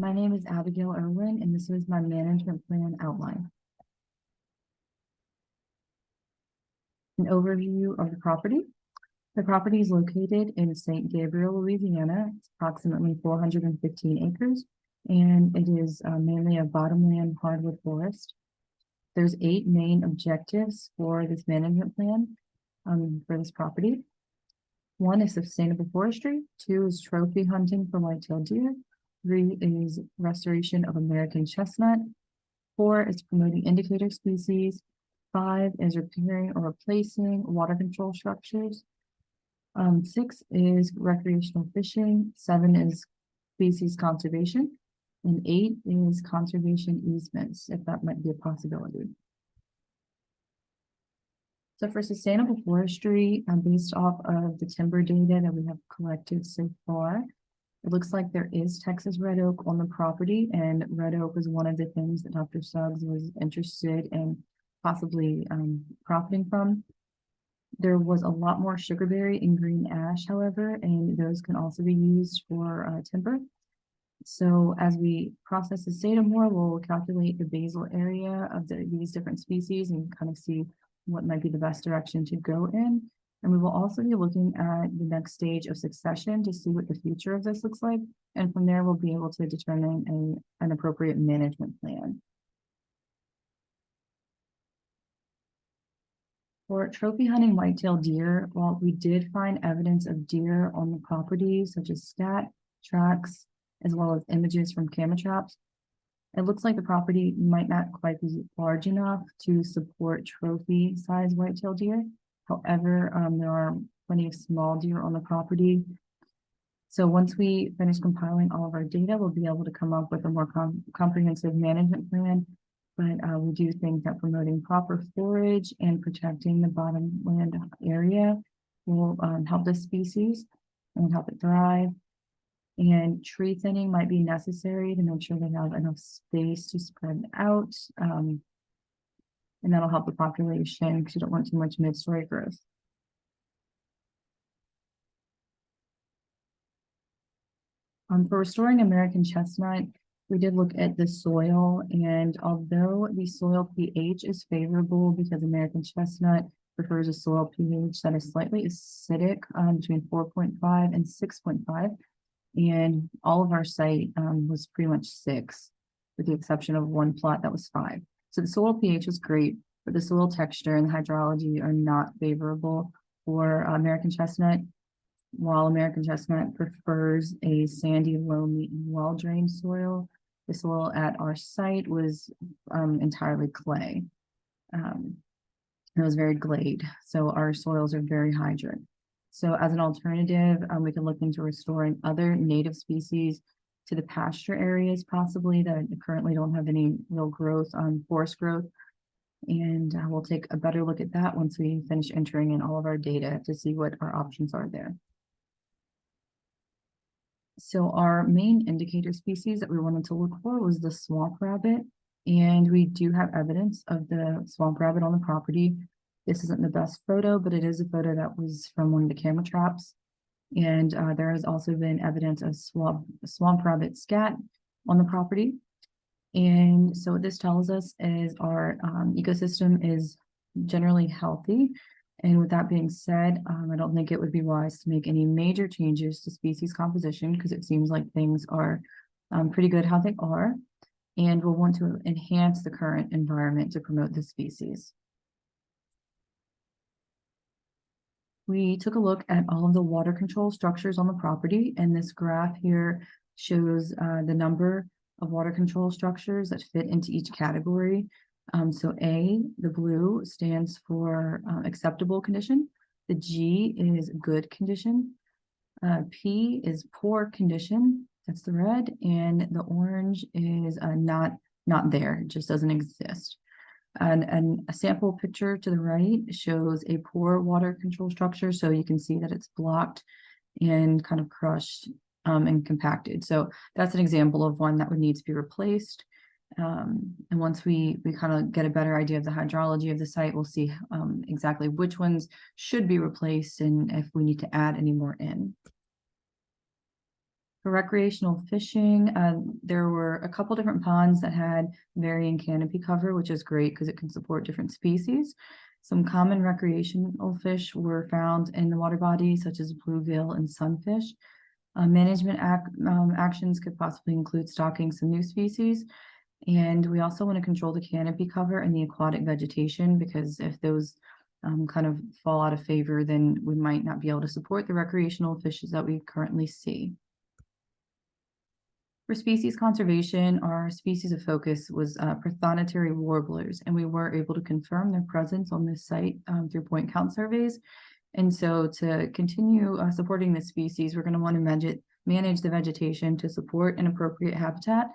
My name is Abigail Irwin, and this is my management plan outline. An overview of the property. The property is located in St. Gabriel, Louisiana. It's approximately 415 acres, and it is mainly a bottomland hardwood forest. There's 8 main objectives for this management plan for this property. 1 is sustainable forestry. 2 is trophy hunting for white-tailed deer. 3 is restoration of American chestnut. 4 is promoting indicator species. 5 is repairing or replacing water control structures. 6 is recreational fishing. 7 is species conservation. And 8 is conservation easements, if that might be a possibility. So for sustainable forestry, based off of the timber data that we have collected so far, it looks like there is Texas red oak on the property, and red oak was one of the things that Dr. Suggs was interested in possibly profiting from. There was a lot more sugarberry and green ash, however, and those can also be used for timber. So as we process this data more, we'll calculate the basal area of these different species and kind of see what might be the best direction to go in. And we will also be looking at the next stage of succession to see what the future of this looks like. And from there, we'll be able to determine an appropriate management plan. For trophy hunting white-tailed deer, while we did find evidence of deer on the property, such as scat tracks, as well as images from camera traps, it looks like the property might not quite be large enough to support trophy size white-tailed deer. However, there are plenty of small deer on the property. So once we finish compiling all of our data, we'll be able to come up with a more comprehensive management plan. But we do think that promoting proper forage and protecting the bottomland area will help this species and help it thrive. And tree thinning might be necessary to make sure they have enough space to spread out. And that'll help the population because you don't want too much mid-story growth. For restoring American chestnut, we did look at the soil, and although the soil pH is favorable because American chestnut prefers a soil pH that is slightly acidic, between 4.5 and 6.5, and all of our site was pretty much 6, with the exception of one plot that was 5. So the soil pH was great, but the soil texture and hydrology are not favorable for American chestnut. While American chestnut prefers a sandy, loamy, and well-drained soil, the soil at our site was entirely clay. It was very glade, so our soils are very hydrated. So as an alternative, we can look into restoring other native species to the pasture areas, possibly that currently don't have any real growth on forest growth. And we'll take a better look at that once we finish entering in all of our data to see what our options are there. So our main indicator species that we wanted to look for was the swamp rabbit. And we do have evidence of the swamp rabbit on the property. This isn't the best photo, but it is a photo that was from one of the camera traps. And there has also been evidence of swamp rabbit scat on the property. And so what this tells us is our ecosystem is generally healthy. And with that being said, I don't think it would be wise to make any major changes to species composition because it seems like things are pretty good how they are. And we'll want to enhance the current environment to promote the species. We took a look at all of the water control structures on the property, and this graph here shows the number of water control structures that fit into each category. So A, the blue, stands for acceptable condition. The G is good condition. P is poor condition. That's the red. And the orange is not there. It just doesn't exist. And a sample picture to the right shows a poor water control structure. So you can see that it's blocked and kind of crushed and compacted. So that's an example of one that would need to be replaced. And once we kind of get a better idea of the hydrology of the site, we'll see exactly which ones should be replaced and if we need to add any more in. For recreational fishing, there were a couple different ponds that had varying canopy cover, which is great because it can support different species. Some common recreational fish were found in the water body, such as bluegill and sunfish. Management actions could possibly include stocking some new species. And we also want to control the canopy cover and the aquatic vegetation, because if those kind of fall out of favor, then we might not be able to support the recreational fishes that we currently see. For species conservation, our species of focus was prothonotary warblers, and we were able to confirm their presence on this site through point count surveys. And so to continue supporting this species, we're going to want to manage the vegetation to support an appropriate habitat.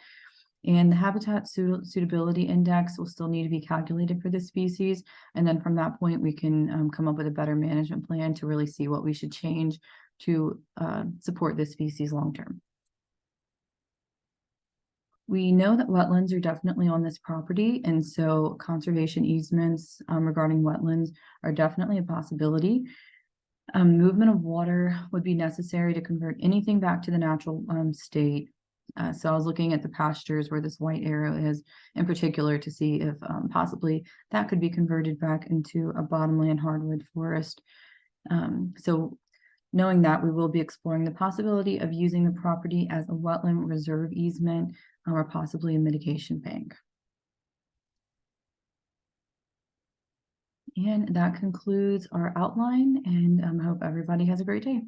And the habitat suitability index will still need to be calculated for this species. And then from that point, we can come up with a better management plan to really see what we should change to support this species long-term. We know that wetlands are definitely on this property, and so conservation easements regarding wetlands are definitely a possibility. Movement of water would be necessary to convert anything back to the natural state. So I was looking at the pastures where this white arrow is in particular to see if possibly that could be converted back into a bottomland hardwood forest. So knowing that, we will be exploring the possibility of using the property as a wetland reserve easement or possibly a mitigation bank. And that concludes our outline, and I hope everybody has a great day.